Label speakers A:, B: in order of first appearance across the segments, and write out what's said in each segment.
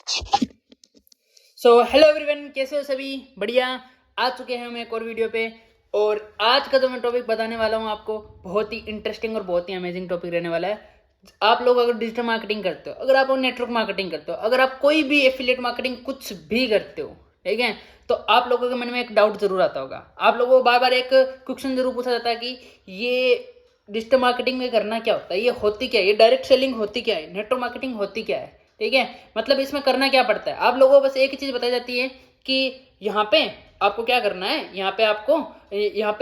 A: Hello everyone, कैसे हो सभी? बढ़िया। आ चुके हैं हम एक और वीडियो पे। और आज का जो मैं टॉपिक बताने वाला हूँ आपको, बहुत ही इंटरेस्टिंग और बहुत ही अमेजिंग टॉपिक रहने वाला है। आप लोग अगर डिजिटल मार्केटिंग करते हो, अगर आप नेटवर्क मार्केटिंग करते हो, अगर आप कोई भी एफिलिएट मार्केटिंग कुछ भी करते हो, ठीक है, तो आप लोगों के मन में एक डाउट जरूर आता होगा। आप लोगों को बार बार एक क्वेश्चन जरूर पूछा जाता है कि ये डिजिटल मार्केटिंग में करना क्या होता है, ये होती क्या है, ये डायरेक्ट सेलिंग होती क्या है, नेटवर्क मार्केटिंग होती क्या है, ठीक है, मतलब इसमें करना क्या पड़ता है। आप लोगों को बस एक ही चीज़ बताई जाती है कि यहाँ पे आपको क्या करना है, यहाँ पे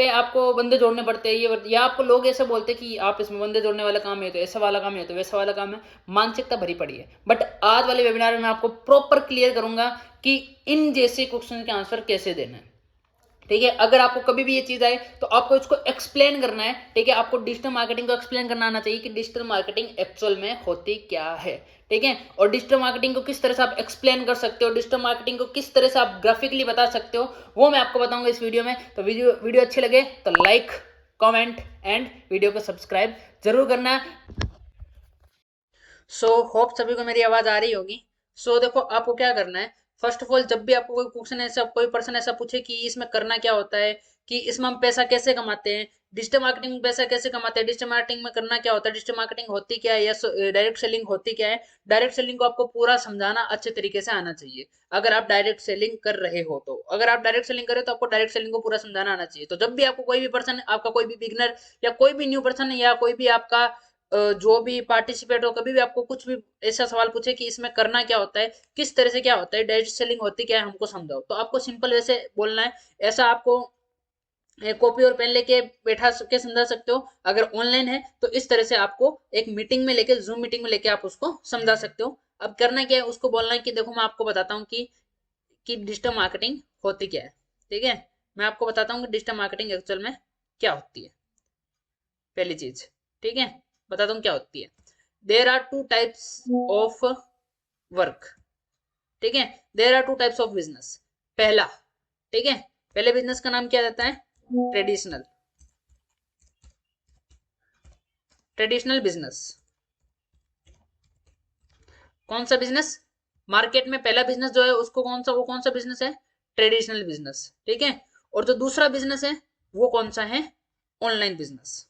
A: आपको बंदे जोड़ने पड़ते हैं, ये या आपको लोग ऐसे बोलते हैं कि आप इसमें बंदे जोड़ने वाला काम है, तो ऐसा वाला काम है, तो वैसा वाला काम है। मानसिकता भरी पड़ी है। बट आज वाले वेबिनार में मैं आपको प्रॉपर क्लियर करूंगा कि इन जैसे क्वेश्चन के आंसर कैसे देना है, ठीक है। अगर आपको कभी भी ये चीज आए तो आपको इसको एक्सप्लेन करना है, ठीक है। आपको डिजिटल मार्केटिंग को एक्सप्लेन करना आना चाहिए कि डिजिटल मार्केटिंग एक्चुअल में होती क्या है, ठीक है। और डिजिटल मार्केटिंग को किस तरह से आप एक्सप्लेन कर सकते हो, डिजिटल मार्केटिंग को किस तरह से आप ग्राफिकली बता सकते हो, वो मैं आपको बताऊंगा इस वीडियो में। तो वीडियो अच्छी लगे तो लाइक, कॉमेंट एंड वीडियो को सब्सक्राइब जरूर करना। होप सभी को मेरी आवाज आ रही होगी। देखो, आपको क्या करना है, फर्स्ट ऑफ ऑल, जब भी आपको कोई क्वेश्चन ऐसा, कोई पर्सन ऐसा पूछे कि इसमें करना क्या होता है, कि इसमें हम पैसा कैसे कमाते हैं, डिजिटल मार्केटिंग में पैसा कैसे कमाते हैं, डिजिटल मार्केटिंग में करना क्या होता है, डिजिटल मार्केटिंग होती क्या है, या डायरेक्ट सेलिंग होती क्या है, डायरेक्ट सेलिंग को आपको पूरा समझाना अच्छे तरीके से आना चाहिए। अगर आप डायरेक्ट सेलिंग कर रहे हो तो, अगर आप डायरेक्ट सेलिंग कर रहे हो तो आपको डायरेक्ट सेलिंग को पूरा समझाना आना चाहिए। तो जब भी आपको कोई भी पर्सन, आपका कोई भी बिगनर या कोई भी न्यू पर्सन, या कोई भी आपका जो भी पार्टिसिपेट हो, कभी भी आपको कुछ भी ऐसा सवाल पूछे कि इसमें करना क्या होता है, किस तरह से क्या होता है, डायरेक्ट सेलिंग होती क्या है, हमको समझाओ, तो आपको सिंपल वैसे बोलना है। ऐसा आपको कॉपी और पेन लेके बैठा के समझा सकते हो। अगर ऑनलाइन है तो इस तरह से आपको एक मीटिंग में लेके, जूम मीटिंग में लेके आप उसको समझा सकते हो। अब करना क्या है, उसको बोलना है कि देखो, मैं आपको बताता हूँ कि डिजिटल मार्केटिंग होती क्या है, ठीक है। मैं आपको बताता हूँ कि डिजिटल मार्केटिंग एक्चुअल में क्या होती है। पहली चीज, ठीक है, बताता हूँ क्या होती है। There are two types of work, ठीक है, there are two types of business. पहला, ठीक है, पहले बिजनेस का नाम क्या रहता है, ट्रेडिशनल, ट्रेडिशनल बिजनेस। कौन सा बिजनेस, मार्केट में पहला बिजनेस जो है उसको कौन सा, वो कौन सा बिजनेस है, ट्रेडिशनल बिजनेस, ठीक है। और जो दूसरा बिजनेस है वो कौन सा है, ऑनलाइन बिजनेस,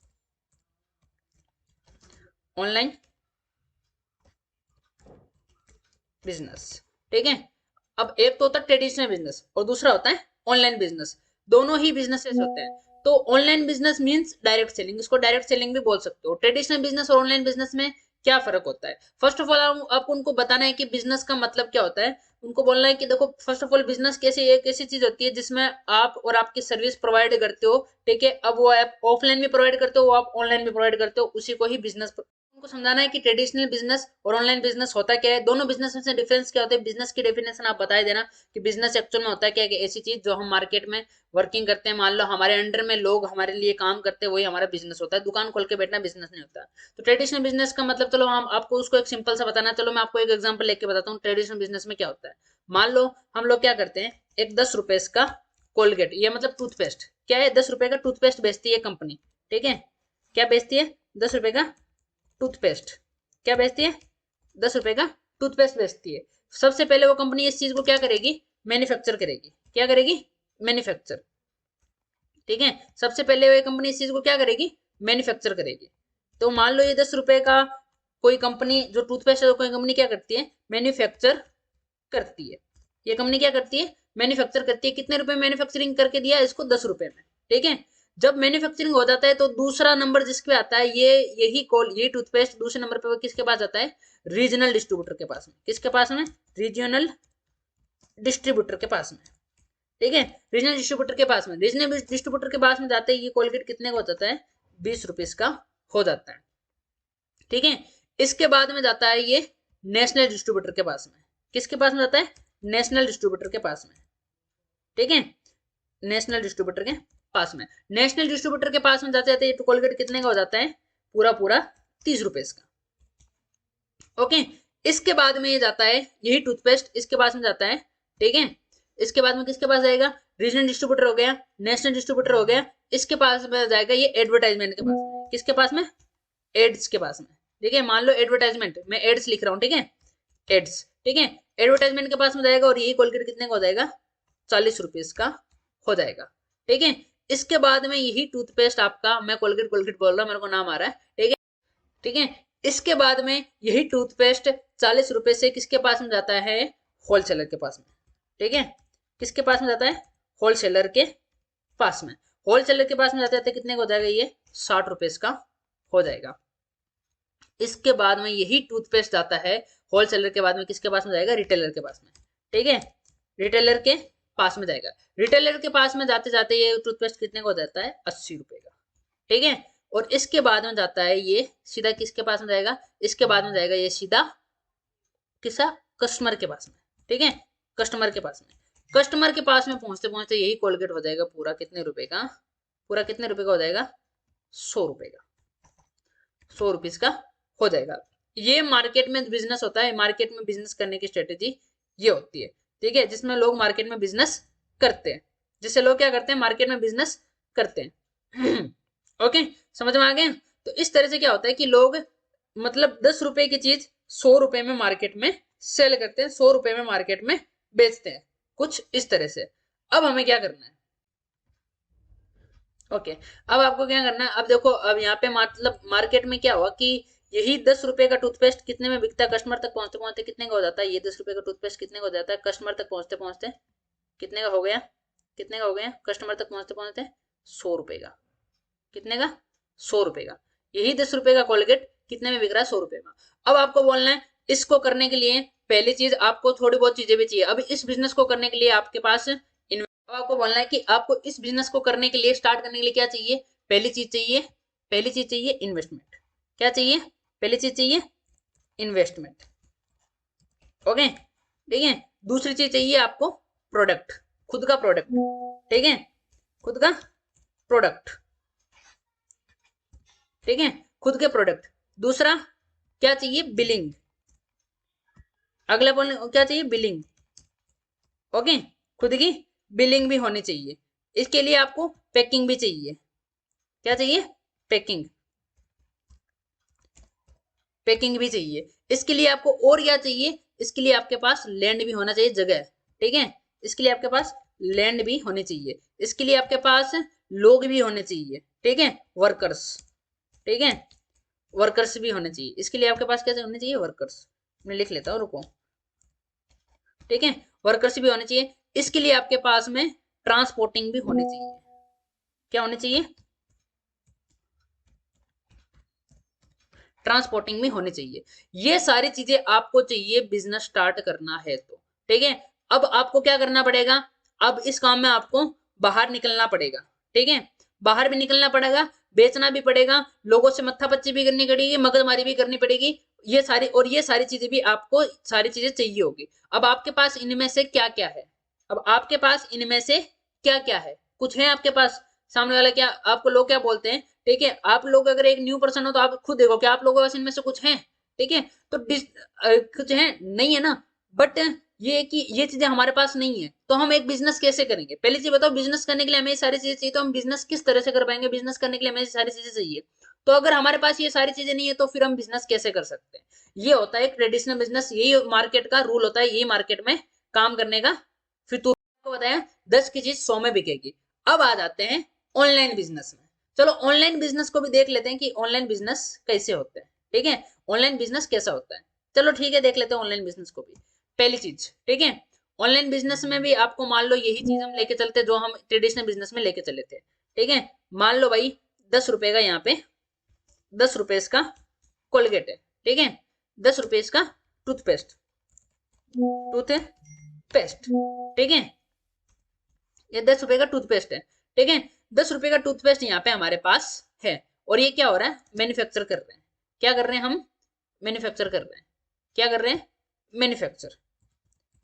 A: ऑनलाइन बिजनेस, ठीक है। अब एक तो होता है ट्रेडिशनल बिजनेस और दूसरा होता है ऑनलाइन बिजनेस। दोनों ही बिजनेसेस होते हैं। तो online business means direct selling, इसको डायरेक्ट सेलिंग भी बोल सकते हो। ट्रेडिशनल बिजनेस और ऑनलाइन बिजनेस में क्या फर्क होता है, फर्स्ट ऑफ ऑल आपको उनको बताना है कि बिजनेस का मतलब क्या होता है। उनको बोलना है कि देखो, फर्स्ट ऑफ ऑल बिजनेस कैसे, एक ऐसी चीज होती है जिसमें आप और आपकी सर्विस प्रोवाइड करते हो, ठीक है। अब वो आप ऑफलाइन भी प्रोवाइड करते हो, वो आप ऑनलाइन भी प्रोवाइड करते हो, उसी को ही बिजनेस। उनको समझाना है कि ट्रेडिशनल बिजनेस और ऑनलाइन बिजनेस होता क्या है, दोनों बिजनेस में से डिफरेंस क्या होता है। बिजनेस की डेफिनेशन आप बताए देना कि बिजनेस एक्चुअल में होता है क्या, कि ऐसी चीज जो हम मार्केट में वर्किंग करते हैं, मान लो हमारे अंडर में लोग हमारे लिए काम करते हैं, वही हमारा बिजनेस होता है। दुकान खोल के बैठना बिजनेस नहीं होता। तो ट्रेडिशनल बिजनेस का मतलब, चलो हम आपको उसको एक सिंपल सा बताना, चलो मैं आपको एक एग्जाम्पल लेके बताता हूँ ट्रेडिशनल बिजनेस में क्या होता है। मान लो हम लोग क्या करते हैं, एक 10 रुपए का कोलगेट, ये मतलब टूथपेस्ट, क्या है, 10 रुपए का टूथपेस्ट बेचती है कंपनी, ठीक है। क्या बेचती है, 10 रुपए का टूथपेस्ट। क्या बेचती है, 10 रुपए का टूथपेस्ट बेचती है। सबसे पहले वो कंपनी इस चीज को क्या करेगी, मैन्युफैक्चर करेगी। क्या करेगी, मैन्युफैक्चर, ठीक है। सबसे पहले वो कंपनी इस चीज को क्या करेगी, मैन्युफैक्चर करेगी। तो मान लो ये 10 रुपए का कोई कंपनी, जो टूथपेस्ट है, कोई कंपनी क्या करती है, मैन्युफैक्चर करती है। ये कंपनी क्या करती है, मैन्युफैक्चर करती है। कितने रुपए मैन्युफैक्चरिंग करके दिया इसको, 10 रुपए में, ठीक है। जब मैन्युफैक्चरिंग हो जाता है तो दूसरा नंबर जिसके आता है, यही टूथपेस्ट दूसरे नंबर पे वो किसके पास आता है, रीजनल डिस्ट्रीब्यूटर के पास में। किसके पास में, रीजनल डिस्ट्रीब्यूटर के पास में, ठीक है। रीजनल डिस्ट्रीब्यूटर के पास में, रीजनल डिस्ट्रीब्यूटर के पास में जाते ही ये कोलगेट कितने का हो जाता है, 20 रुपीज का हो जाता है, ठीक है। इसके बाद में जाता है ये नेशनल डिस्ट्रीब्यूटर के पास में। किसके पास में जाता है, नेशनल डिस्ट्रीब्यूटर के पास में, ठीक है। नेशनल डिस्ट्रीब्यूटर के पास में, नेशनल डिस्ट्रीब्यूटर के पास में जाते जाते कोलगेट कितने का हो जाता है, पूरा पूरा 30 रुपए का, ओके। इसके बाद में ये जाता है, यही टूथपेस्ट इसके पास में जाता है, ठीक है। इसके बाद में किसके पास जाएगा, रीजनल डिस्ट्रीब्यूटर हो गया, नेशनल डिस्ट्रीब्यूटर हो गया। इसके पास में जाएगा ये एडवर्टाइजमेंट के पास में। किसके पास में, एड्स के पास में, ठीक है। मान लो एडवर्टाइजमेंट, मैं एड्स लिख रहा हूँ, ठीक है, एड्स, ठीक है, एडवर्टाइजमेंट के पास में जाएगा और यही कोलगेट कितने का हो जाएगा, 40 रुपीज का हो जाएगा। ठीक है, इसके बाद में यही टूथपेस्ट आपका, मैं कोलगेट कोलगेट बोल रहा हूँ, मेरे को नाम आ रहा है। ठीक है, ठीक है, इसके बाद में यही टूथपेस्ट 40 रुपए से किसके पास में जाता है, होलसेलर के पास में। ठीक है, किसके पास में जाता है, होलसेलर के पास में। होलसेलर के पास में जाते जाते कितने का हो जाएगा, ये 60 रुपए का हो जाएगा। इसके बाद में यही टूथपेस्ट जाता है होलसेलर के बाद में किसके पास में जाएगा, रिटेलर के पास में। ठीक है, रिटेलर के पास में जाएगा। रिटेलर के पास में जाते जाते ये टूथपेस्ट कितने का हो जाता है, 80 रुपए का। ठीक है, और इसके बाद में जाता है ये सीधा किसके पास में जाएगा, इसके बाद में जाएगा ये सीधा किसा, कस्टमर के पास में। ठीक है, कस्टमर के पास में। कस्टमर के पास में पहुंचते पहुंचते यही कोलगेट हो जाएगा पूरा कितने रुपए का, पूरा कितने रुपए का हो जाएगा, 100 रुपए का, 100 रुपीज का हो जाएगा। ये मार्केट में बिजनेस होता है, मार्केट में बिजनेस करने की स्ट्रेटेजी ये होती है। ठीक है, जिसमें लोग मार्केट में बिजनेस करते हैं, जिससे लोग क्या करते हैं, मार्केट में बिजनेस करते हैं। ओके, समझ में आ गए। तो इस तरह से क्या होता है कि लोग मतलब 10 रुपए की चीज 100 रुपए में मार्केट में सेल करते हैं, 100 रुपए में मार्केट में बेचते हैं, कुछ इस तरह से। अब हमें क्या करना है, ओके, अब आपको क्या करना है, अब देखो, अब यहाँ पे मतलब मार्केट में क्या हुआ कि यही 10 रुपए का टूथपेस्ट कितने में बिकता है, कस्टमर तक पहुंचते पहुंचते कितने का हो जाता है, ये 10 रुपए का टूथपेस्ट कितने का हो जाता है, कस्टमर तक पहुंचते पहुंचते कितने का हो गया, कितने का हो गया, कस्टमर तक पहुंचते पहुंचते 100 रुपए का, कितने का, 100 रुपए का। यही 10 रुपए का कोलगेट कितने में बिक रहा है, 100 रुपए का। अब आपको बोलना है, इसको करने के लिए पहली चीज आपको थोड़ी बहुत चीजें भी चाहिए। अब इस बिजनेस को करने के लिए आपके पास, अब आपको बोलना है कि आपको इस बिजनेस को करने के लिए, स्टार्ट करने के लिए क्या चाहिए, पहली चीज चाहिए, पहली चीज चाहिए इन्वेस्टमेंट। क्या चाहिए, पहली चीज चाहिए इन्वेस्टमेंट। ओके, ठीक है, दूसरी चीज चाहिए आपको प्रोडक्ट, खुद का प्रोडक्ट। ठीक है, खुद का प्रोडक्ट। ठीक है, खुद के प्रोडक्ट। दूसरा क्या चाहिए, बिलिंग। अगले बोलने क्या चाहिए, बिलिंग। ओके, खुद की बिलिंग भी होनी चाहिए। इसके लिए आपको पैकिंग भी चाहिए। क्या चाहिए, पैकिंग, पैकिंग भी चाहिए। इसके लिए आपको और क्या चाहिए, इसके लिए आपके पास लैंड भी होना चाहिए, जगह। ठीक है, इसके लिए आपके पास लैंड भी होनी चाहिए। इसके लिए आपके पास लोग भी होने चाहिए। ठीक है, वर्कर्स। ठीक है, वर्कर्स भी होने चाहिए। इसके लिए आपके पास कैसे होने चाहिए, वर्कर्स। मैं लिख लेता हूँ, रुको। ठीक है, वर्कर्स भी होने चाहिए। इसके लिए आपके पास में ट्रांसपोर्टिंग भी होनी चाहिए। क्या होनी चाहिए, ट्रांसपोर्टिंग भी होनी चाहिए। ये सारी चीजें आपको चाहिए बिजनेस स्टार्ट करना है तो। ठीक है, अब आपको क्या करना पड़ेगा, अब इस काम में आपको बाहर निकलना पड़ेगा। ठीक है, बाहर भी निकलना पड़ेगा, बेचना भी पड़ेगा, लोगों से मत्थापच्ची भी करनी पड़ेगी, मगजमारी भी करनी पड़ेगी। ये सारी, और ये सारी चीजें भी आपको, सारी चीजें चाहिए होगी। अब आपके पास इनमें से क्या क्या है, अब आपके पास इनमें से क्या क्या है, कुछ है आपके पास। सामने वाला क्या, आपको लोग क्या बोलते हैं, ठीक है, आप लोग अगर एक न्यू पर्सन हो तो आप खुद देखो कि आप लोगों के पास इनमें से कुछ है। ठीक है, तो कुछ है नहीं है ना, बट ये कि ये चीजें हमारे पास नहीं है, तो हम एक बिजनेस कैसे करेंगे। पहली चीज बताओ, बिजनेस करने के लिए हमें ये सारी चीजें चाहिए, तो हम बिजनेस किस तरह से कर पाएंगे, बिजनेस करने के लिए हमें ये सारी चीजें चाहिए। तो अगर हमारे पास ये सारी चीजें नहीं है तो फिर हम बिजनेस कैसे कर सकते हैं। ये होता है एक ट्रेडिशनल बिजनेस, यही मार्केट का रूल होता है, यही मार्केट में काम करने का। फिर तू को बताया 10 की चीज 100 में बिकेगी। अब आ जाते हैं ऑनलाइन बिजनेस में। चलो ऑनलाइन बिजनेस को भी देख लेते हैं कि ऑनलाइन बिजनेस कैसे होते हैं। ठीक है, ऑनलाइन बिजनेस कैसा होता है, चलो ठीक है, देख लेते हैं ऑनलाइन बिजनेस को भी। पहली चीज, ठीक है, ऑनलाइन बिजनेस में भी आपको मान लो यही चीज हम लेके चलते जो हम ट्रेडिशनल बिजनेस में लेके चले थे। ठीक है, मान लो भाई 10 रुपए का, यहाँ पे 10 रुपए का कोलगेट है। ठीक है, 10 रुपए का टूथपेस्ट, टूथपेस्ट। ठीक है, ये 10 रुपए का टूथपेस्ट है। ठीक है, 10 रुपए का टूथपेस्ट यहाँ पे हमारे पास है, और ये क्या हो रहा है, मैन्युफैक्चर कर रहे हैं। क्या कर रहे हैं हम, मैन्युफैक्चर कर रहे हैं। क्या कर रहे हैं, मैन्युफैक्चर।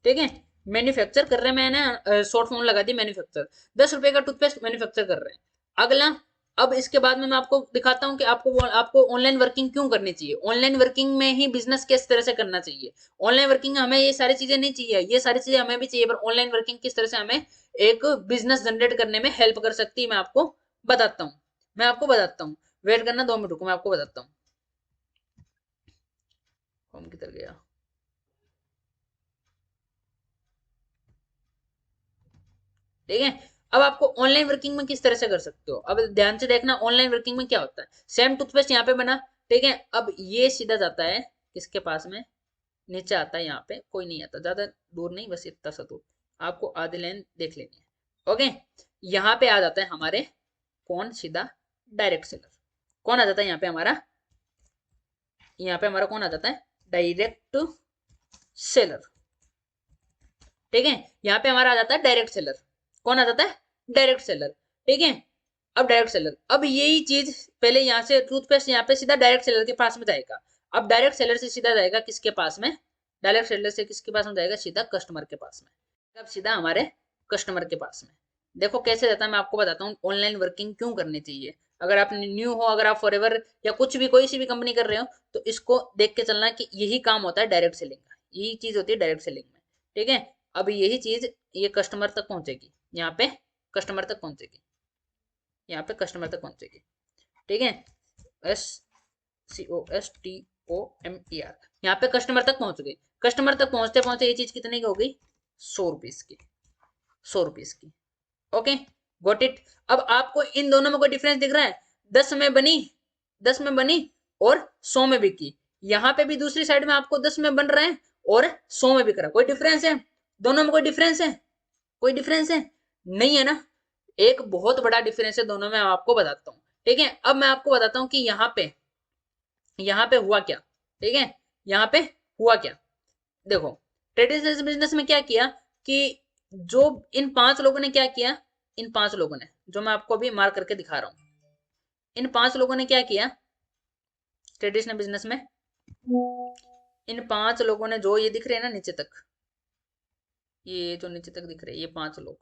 A: ठीक है, मैन्युफैक्चर कर रहे हैं, मैंने शॉर्ट फॉर्म लगा दी मैन्युफैक्चर। 10 रुपए का टूथपेस्ट मैन्युफैक्चर कर रहे हैं। अगला, अब इसके बाद में मैं आपको दिखाता हूं कि आपको ऑनलाइन वर्किंग क्यों करनी चाहिए, ऑनलाइन वर्किंग में ही बिजनेस किस तरह से करना चाहिए। ऑनलाइन वर्किंग में हमें ये सारी चीजें नहीं चाहिए, ये सारी चीजें हमें भी चाहिए, पर ऑनलाइन वर्किंग किस तरह से हमें एक बिजनेस जनरेट करने में हेल्प कर सकती है, मैं आपको बताता हूँ। मैं आपको बताता हूँ, वेट करना 2 मिनट रुको, मैं आपको बताता हूँ। होम किधर गया, ठीक है। अब आपको ऑनलाइन वर्किंग में किस तरह से कर सकते हो, अब ध्यान से देखना ऑनलाइन वर्किंग में क्या होता है। सेम टूथपेस्ट यहाँ पे बना, ठीक है। अब ये सीधा जाता है किसके पास में, नीचे आता है, यहाँ पे कोई नहीं आता, ज्यादा दूर नहीं, बस इतना सा दूर, आपको आधी लाइन देख लेनी है। ओके, यहाँ पे आ जाता है हमारे कौन, सीधा डायरेक्ट सेलर। कौन आ जाता है यहाँ पे हमारा, यहाँ पे हमारा कौन आ जाता है, डायरेक्ट सेलर। ठीक है, यहाँ पे हमारा आ जाता है डायरेक्ट सेलर। कौन आ जाता है, डायरेक्ट सेलर। ठीक है, अब डायरेक्ट सेलर, अब यही चीज पहले यहाँ से टूथपेस्ट यहाँ पे सीधा डायरेक्ट सेलर के पास में जाएगा। अब डायरेक्ट सेलर से सीधा जाएगा किसके पास में, डायरेक्ट सेलर से किसके पास में जाएगा, सीधा कस्टमर के पास में। अब सीधा हमारे कस्टमर के पास में। देखो कैसे जाता है, मैं आपको बताता हूँ ऑनलाइन वर्किंग क्यों करनी चाहिए। अगर आप न्यू हो, अगर आप फॉरएवर या कुछ भी कोई सी भी कंपनी कर रहे हो, तो इसको देख के चलना कि यही काम होता है डायरेक्ट सेलिंग का, यही चीज होती है डायरेक्ट सेलिंग में। ठीक है, अब यही चीज ये कस्टमर तक पहुंचेगी, यहाँ पे कस्टमर तक पहुंचेगी, यहाँ पे कस्टमर तक पहुंचेगी। ठीक है, COSTOMER, यहाँ पे कस्टमर तक पहुंच गई। कस्टमर तक पहुंचते पहुंचते ये चीज कितने की हो गई, 100 रुपीज की, 100 रुपीज की। Okay, got it. अब आपको इन दोनों में कोई डिफरेंस दिख रहा है, 10 में बनी, 10 में बनी और 100 में बिकी। यहाँ पे भी दूसरी साइड में आपको 10 में बन रहा है और 100 में बिक रहा है। कोई डिफरेंस है दोनों में, कोई डिफरेंस है, कोई डिफरेंस है नहीं है ना। एक बहुत बड़ा डिफरेंस है दोनों में, मैं आपको बताता हूँ। ठीक है, अब मैं आपको बताता हूँ कि यहाँ पे हुआ क्या। ठीक है, यहाँ पे हुआ क्या, देखो ट्रेडिशनल बिजनेस में क्या किया कि जो इन 5 लोगों ने क्या किया, इन 5 लोगों ने, जो मैं आपको अभी मार्क करके दिखा रहा हूं, इन 5 लोगों ने क्या किया ट्रेडिशनल बिजनेस में, इन 5 लोगों ने, जो ये दिख रहे हैं ना नीचे तक, ये जो नीचे तक दिख रहे हैं ये 5 लोग,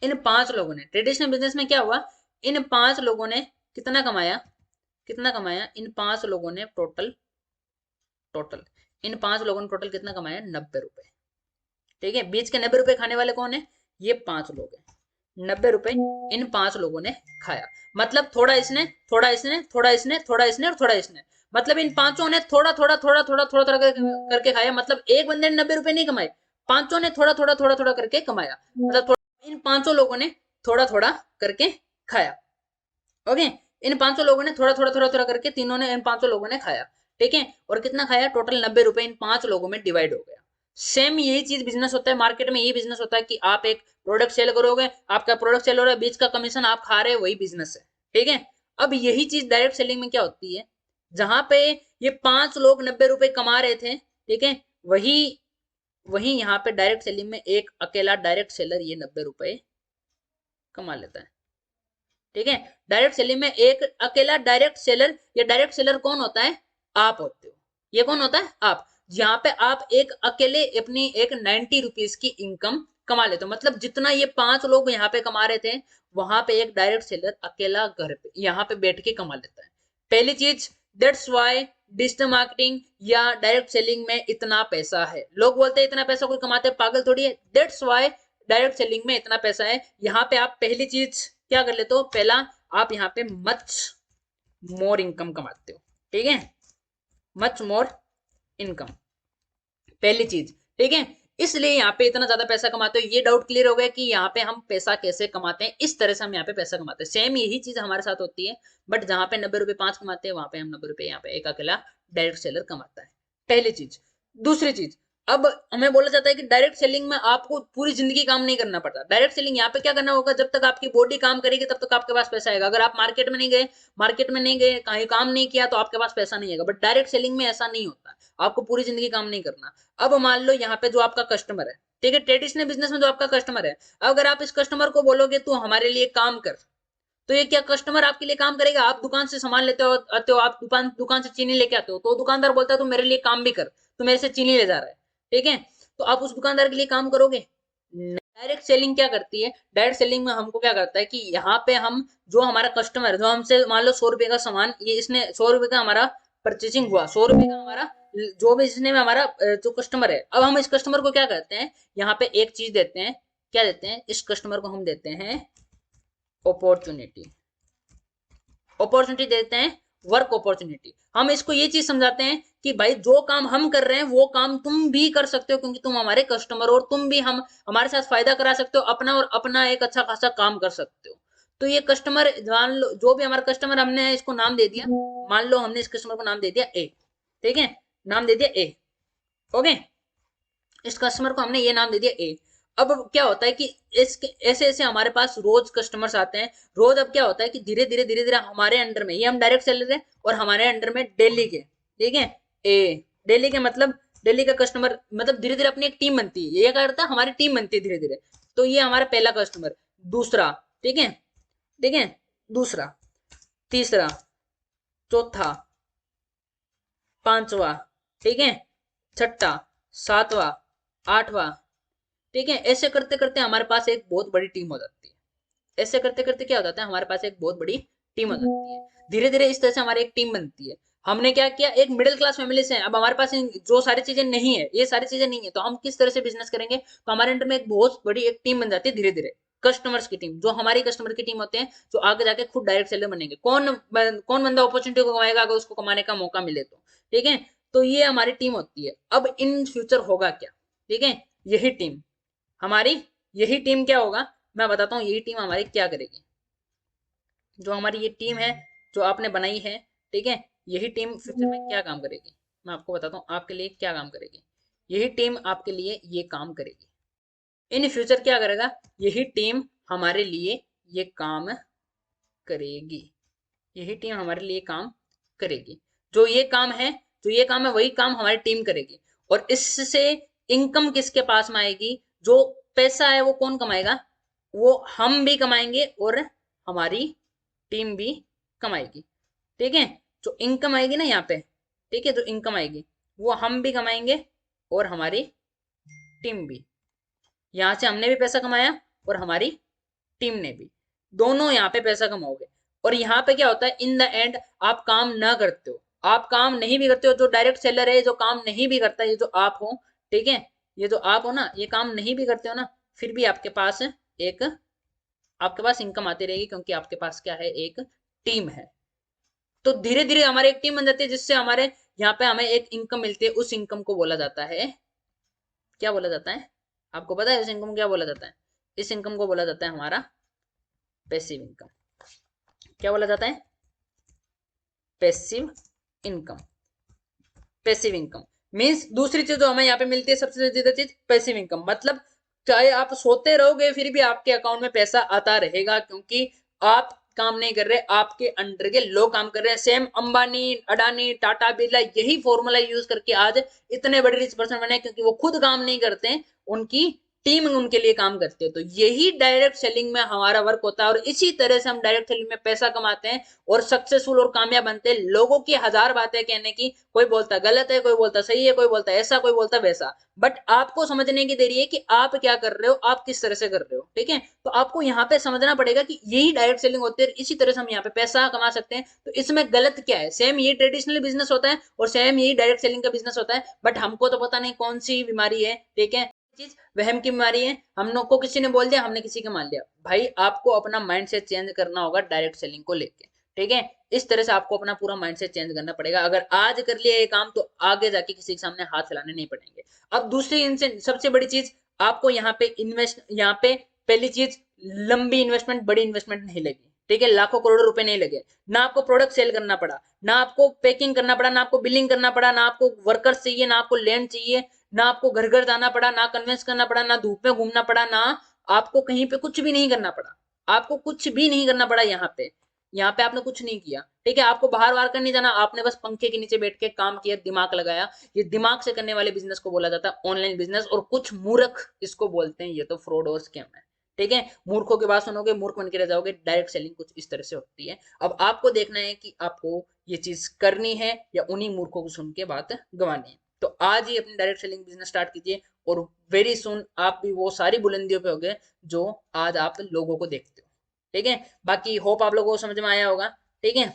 A: इन 5 लोगों ने ट्रेडिशनल बिजनेस में क्या हुआ, इन 5 लोगों ने कितना कमाया, कितना कमाया, इन 5 लोगों ने टोटल, टोटल इन 5 लोगों ने टोटल कितना कमाया, 90 रुपए। ठीक है, बीच के 90 रुपए खाने वाले कौन है, ये 5 लोग हैं। 90 रुपए इन 5 लोगों ने खाया, मतलब थोड़ा इसने, थोड़ा इसने, थोड़ा इसने, थोड़ा इसने और थोड़ा इसने, मतलब इन पांचों ने थोड़ा थोड़ा थोड़ा थोड़ा थोड़ा थोड़ा करके खाया। मतलब एक बंदे ने 90 रुपए नहीं कमाए, पांचों ने थोड़ा थोड़ा थोड़ा थोड़ा करके कमाया, मतलब इन 500 लोगों ने थोड़ा थोड़ा करके खाया। ओके, इन 500 लोगों ने थोड़ा थोड़ा थोड़ा थोड़ा करके, तीनों ने, इन 500 लोगों ने खाया। ठीक है, और कितना खाया, टोटल 90 रुपए इन 5 लोगों में डिवाइड हो गया। सेम यही चीज बिजनेस होता है मार्केट में, यही बिजनेस होता है कि आप एक प्रोडक्ट सेल करोगे, आपका प्रोडक्ट सेल हो रहा है, बीच का कमीशन आप खा रहे हैं, वही बिजनेस है। ठीक है, अब यही चीज डायरेक्ट सेलिंग में क्या होती है, जहां पे ये 5 लोग 90 रुपए कमा रहे थे, ठीक है, वही वही यहाँ पे डायरेक्ट सेलिंग में एक अकेला डायरेक्ट सेलर ये 90 रुपए कमा लेता है। ठीक है, डायरेक्ट सेलिंग में एक अकेला डायरेक्ट सेलर, या डायरेक्ट सेलर कौन होता है, आप होते हो। ये कौन होता है, आप। यहाँ पे आप एक अकेले अपनी एक 90 रुपीज की इनकम कमा लेते हो, मतलब जितना ये 5 लोग यहाँ पे कमा रहे थे, वहां पे एक डायरेक्ट सेलर अकेला घर पे यहाँ पे बैठ के कमा लेता है। पहली चीज, दैट्स वाई डिजिटल मार्केटिंग या डायरेक्ट सेलिंग में इतना पैसा है। लोग बोलते हैं इतना पैसा कोई कमाते हैं, पागल थोड़ी है। दैट्स वाई डायरेक्ट सेलिंग में इतना पैसा है। यहाँ पे आप पहली चीज क्या कर लेते हो, पहला आप यहाँ पे मच मोर इनकम कमाते हो। ठीक है, मच मोर इनकम, पहली चीज। ठीक है, इसलिए यहाँ पे इतना ज्यादा पैसा कमाते हो। ये डाउट क्लियर हो गया कि यहाँ पे हम पैसा कैसे कमाते हैं, इस तरह से हम यहाँ पे पैसा कमाते हैं। सेम यही चीज हमारे साथ होती है, बट जहां पे 90 रुपए 5 कमाते हैं, वहां पे हम 90 रुपए यहाँ पे एक अकेला डायरेक्ट सेलर कमाता है। पहली चीज। दूसरी चीज, अब हमें बोला जाता है कि डायरेक्ट सेलिंग में आपको पूरी जिंदगी काम नहीं करना पड़ता। डायरेक्ट सेलिंग यहाँ पे क्या करना होगा, जब तक आपकी बॉडी काम करेगी तब तक आपके पास पैसा आएगा। अगर आप मार्केट में नहीं गए, कहीं काम नहीं किया, तो आपके पास पैसा नहीं आएगा। बट डायरेक्ट सेलिंग में ऐसा नहीं होता, आपको पूरी जिंदगी काम नहीं करना। अब मान लो यहाँ पे जो आपका कस्टमर है, ठीक है, ट्रेडिशनल बिजनेस में जो आपका कस्टमर है, अगर आप इस कस्टमर को बोलोगे तू हमारे लिए काम कर, तो ये क्या कस्टमर आपके लिए काम करेगा। आप दुकान से सामान लेते हो, आते हो, आप दुकान से चीनी लेके आते हो, तो दुकानदार बोलता है तू मेरे लिए काम भी कर, तू मेरे से चीनी ले जा रहा है। ठीक है, तो आप उस दुकानदार के लिए काम करोगे। डायरेक्ट सेलिंग क्या करती है, डायरेक्ट सेलिंग में हमको क्या करता है कि यहाँ पे हम, जो हमारा कस्टमर है, जो हमसे मान लो 100 रुपए का सामान, ये इसने 100 रुपए का हमारा परचेसिंग हुआ, 100 रुपए का हमारा जो भी इसने में हमारा जो कस्टमर है, अब हम इस कस्टमर को क्या करते हैं, यहाँ पे एक चीज देते हैं। क्या देते हैं, इस कस्टमर को हम देते हैं अपॉर्चुनिटी, अपॉर्चुनिटी देते हैं, वर्क अपॉर्चुनिटी। हम इसको ये चीज समझाते हैं कि भाई जो काम हम कर रहे हैं वो काम तुम भी कर सकते हो, क्योंकि तुम हमारे कस्टमर हो और तुम भी हम हमारे साथ फायदा करा सकते हो अपना, और अपना एक अच्छा खासा काम कर सकते हो। तो ये कस्टमर, मान लो जो भी हमारा कस्टमर, हमने इसको नाम दे दिया, मान लो हमने इस कस्टमर को नाम दे दिया ए, ठीक है, नाम दे दिया ए, ओके, इस कस्टमर को हमने ये नाम दे दिया ए। अब क्या होता है कि इसके ऐसे ऐसे हमारे पास रोज कस्टमर्स आते हैं, रोज। अब क्या होता है कि धीरे धीरे धीरे धीरे हमारे अंडर में, ये हम डायरेक्ट सेलर हैं और हमारे अंडर में दिल्ली के, ठीक है, ए दिल्ली के, मतलब दिल्ली का कस्टमर, मतलब धीरे धीरे अपनी एक टीम बनती है, ये क्या करता है, हमारी टीम बनती है धीरे धीरे। तो ये हमारा पहला कस्टमर, दूसरा, ठीक है, ठीक है, दूसरा, तीसरा, चौथा, पांचवा, ठीक है, छठा, सातवां, आठवां, ठीक है, ऐसे करते करते हमारे पास एक बहुत बड़ी टीम हो जाती है। ऐसे करते करते क्या हो जाता है, हमारे पास एक बहुत बड़ी टीम हो जाती है। धीरे धीरे इस तरह से हमारी एक टीम बनती है। हमने क्या किया, एक मिडिल क्लास फैमिली से, अब हमारे पास जो सारी चीजें नहीं है, ये सारी चीजें नहीं है, तो हम किस तरह से बिजनेस करेंगे, तो हमारे अंडर में एक बहुत बड़ी एक टीम बन जाती है धीरे धीरे, कस्टमर्स की टीम, जो हमारी कस्टमर की टीम होते हैं, जो आगे जाके खुद डायरेक्ट सेलर बनेंगे। कौन बंदा अपॉर्चुनिटी को कमाएगा अगर उसको कमाने का मौका मिले तो, ठीक है। तो ये हमारी टीम होती है। अब इन फ्यूचर होगा क्या, ठीक है, यही टीम हमारी, यही टीम क्या होगा, मैं बताता हूँ, यही टीम हमारी क्या करेगी। जो हमारी ये टीम है, जो आपने बनाई है, ठीक है, यही टीम फ्यूचर में क्या काम करेगी, मैं आपको बताता हूँ आपके लिए क्या काम करेगी। यही टीम आपके लिए ये काम करेगी। इन फ्यूचर क्या करेगा, यही टीम हमारे लिए ये काम करेगी। यही टीम हमारे लिए काम करेगी। जो ये काम है, जो ये काम है, वही काम हमारी टीम करेगी। और इससे इनकम किसके पास में आएगी, जो पैसा है वो कौन कमाएगा, वो हम भी कमाएंगे और हमारी टीम भी कमाएगी, ठीक है। जो इनकम आएगी ना यहाँ पे, ठीक है, जो इनकम आएगी वो हम भी कमाएंगे और हमारी टीम भी। यहां से हमने भी पैसा कमाया और हमारी टीम ने भी, दोनों यहाँ पे पैसा कमाओगे। और यहाँ पे क्या होता है, इन द एंड आप काम ना करते हो, आप काम नहीं भी करते हो, जो डायरेक्ट सेलर है जो काम नहीं भी करता, ये जो आप हो, ठीक है, ये जो आप हो ना, ये काम नहीं भी करते हो ना, फिर भी आपके पास इनकम आती रहेगी, क्योंकि आपके पास क्या है, एक टीम है। तो धीरे धीरे हमारी एक टीम बन जाती है, जिससे हमारे यहाँ पे हमें एक इनकम मिलती है। उस इनकम को बोला जाता है, क्या बोला जाता है, आपको पता है इस इनकम को क्या बोला जाता है, इस इनकम को बोला जाता है हमारा पैसिव इनकम। क्या बोला जाता है, passive income. Passive income means दूसरी चीज जो हमें यहाँ पे मिलती है, सबसे ज्यादा चीज पैसिव इनकम, मतलब चाहे आप सोते रहोगे फिर भी आपके अकाउंट में पैसा आता रहेगा, क्योंकि आप काम नहीं कर रहे, आपके अंडर के लोग काम कर रहे हैं। सेम अंबानी, अडानी, टाटा, बिरला यही फॉर्मूला यूज करके आज इतने बड़े रिच पर्सन बने, क्योंकि वो खुद काम नहीं करते, उनकी टीम उनके लिए काम करती है। तो यही डायरेक्ट सेलिंग में हमारा वर्क होता है, और इसी तरह से हम डायरेक्ट सेलिंग में पैसा कमाते हैं और सक्सेसफुल और कामयाब बनते हैं। लोगों की हजार बातें कहने की, कोई बोलता गलत है, कोई बोलता सही है, कोई बोलता ऐसा, कोई बोलता वैसा, बट आपको समझने की देरी है कि आप क्या कर रहे हो, आप किस तरह से कर रहे हो, ठीक है। तो आपको यहाँ पे समझना पड़ेगा कि यही डायरेक्ट सेलिंग होती है, इसी तरह से हम यहाँ पे पैसा कमा सकते हैं। तो इसमें गलत क्या है, सेम ये ट्रेडिशनल बिजनेस होता है और सेम यही डायरेक्ट सेलिंग का बिजनेस होता है, बट हमको तो पता नहीं कौन सी बीमारी है, ठीक है, चीज वहम की बीमारी है। हम लोग को किसी ने बोल दिया, हमने किसी का मान लिया। भाई आपको अपना माइंड सेट चेंज करना होगा डायरेक्ट सेलिंग को लेके, ठीक है। इस तरह से आपको अपना पूरा माइंडसेट चेंज करना पड़ेगा। अगर आज कर लिया ये काम, तो आगे जाके किसी के सामने हाथ फैलाने नहीं पड़ेंगे। अब दूसरी इनसे सबसे बड़ी चीज, आपको यहाँ पे यहाँ पे पहली चीज, लंबी इन्वेस्टमेंट, बड़ी इन्वेस्टमेंट नहीं लगी, ठीक है, लाखों करोड़ों रुपए नहीं लगे। ना आपको प्रोडक्ट सेल करना पड़ा, ना आपको पैकिंग करना पड़ा, ना आपको बिलिंग करना पड़ा, ना आपको वर्कर्स चाहिए, ना आपको लैंड चाहिए, ना आपको घर घर जाना पड़ा, ना कन्वेंस करना पड़ा, ना धूप में घूमना पड़ा, ना आपको कहीं पे कुछ भी नहीं करना पड़ा। आपको कुछ भी नहीं करना पड़ा यहाँ पे आपने कुछ नहीं किया, ठीक है। आपको बाहर बाहर करने जाना, आपने बस पंखे के नीचे बैठ के काम किया, दिमाग लगाया। ये दिमाग से करने वाले बिजनेस को बोला जाता है ऑनलाइन बिजनेस, और कुछ मूर्ख इसको बोलते हैं ये तो फ्रॉड और स्कैम है, ठीक है। मूर्खों की बात सुनोगे, मूर्ख बन के रह जाओगे। डायरेक्ट सेलिंग कुछ इस तरह से होती है। अब आपको देखना है कि आपको ये चीज करनी है या उन्हीं मूर्खों को सुन के बात गंवानी है। तो आज ही अपनी डायरेक्ट सेलिंग बिजनेस स्टार्ट कीजिए, और वेरी सुन आप भी वो सारी बुलंदियों पे होगे जो आज आप लोगों को देखते हो, ठीक है। बाकी होप आप लोगों को समझ में आया होगा, ठीक है।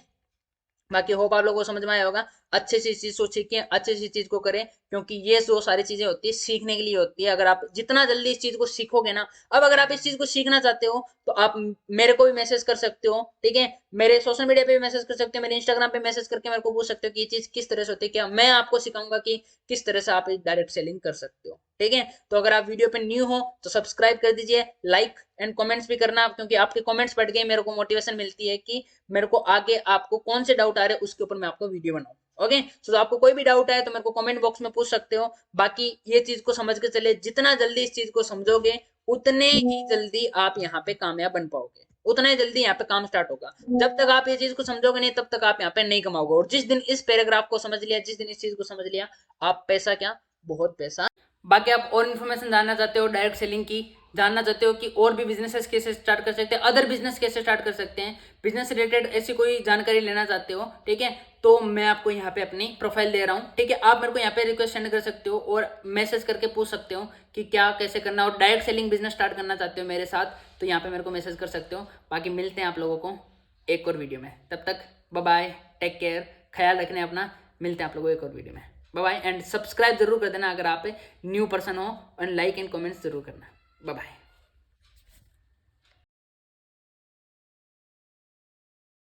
A: बाकी होप आप लोगों को समझ में आया होगा। अच्छे से चीज को सीखें, अच्छे से चीज को करें, क्योंकि ये जो सारी चीजें होती है सीखने के लिए होती है। अगर आप जितना जल्दी इस चीज को सीखोगे ना, अब अगर आप इस चीज को सीखना चाहते हो तो आप मेरे को भी मैसेज कर सकते हो, ठीक है, मेरे सोशल मीडिया पे भी मैसेज कर सकते हो, मेरे इंस्टाग्राम पे मैसेज करके मेरे को पूछ सकते हो कि ये चीज किस तरह से होती है, क्या मैं आपको सिखाऊंगा कि किस तरह से आप डायरेक्ट सेलिंग कर सकते हो, ठीक है। तो अगर आप वीडियो पे न्यू हो तो सब्सक्राइब कर दीजिए, लाइक एंड कमेंट्स भी करना, क्योंकि आपके कमेंट्स पढ़ के मेरे को मोटिवेशन मिलती है कि मेरे को आगे आपको कौन से डाउट आ रहे हैं उसके ऊपर मैं आपको वीडियो बनाऊं। ओके, तो आपको कोई भी डाउट है तो मेरे को कमेंट बॉक्स में पूछ सकते हो। बाकी ये चीज को समझ के चले, जितना जल्दी इस चीज को समझोगे उतने ही जल्दी आप यहाँ पे कामयाब बन पाओगे, उतना ही जल्दी यहाँ पे काम स्टार्ट होगा। जब तक आप ये चीज को समझोगे नहीं, तब तक आप यहाँ पे नहीं कमाओगे। और जिस दिन इस पैराग्राफ को समझ लिया, जिस दिन इस चीज को समझ लिया, आप पैसा क्या, बहुत पैसा। बाकी आप और इन्फॉर्मेशन जानना चाहते हो डायरेक्ट सेलिंग की, जानना चाहते हो कि और भी बिजनेसेस कैसे स्टार्ट कर सकते हैं, अदर बिजनेस कैसे स्टार्ट कर सकते हैं, बिजनेस रिलेटेड ऐसी कोई जानकारी लेना चाहते हो, ठीक है, तो मैं आपको यहाँ पे अपनी प्रोफाइल दे रहा हूँ, ठीक है। आप मेरे को यहाँ पे रिक्वेस्ट सेंड कर सकते हो और मैसेज करके पूछ सकते हो कि क्या कैसे करना, और डायरेक्ट सेलिंग बिजनेस स्टार्ट करना चाहते हो मेरे साथ, तो यहाँ पे मेरे को मैसेज कर सकते हो। बाकी मिलते हैं आप लोगों को एक और वीडियो में, तब तक बाय बाय, टेक केयर, ख्याल रखना अपना। मिलते हैं आप लोगों को एक और वीडियो में, बाय बाय। एंड सब्सक्राइब जरूर कर देना अगर आप न्यू पर्सन हो, एंड लाइक एंड कमेंट्स जरूर करना। Bye bye.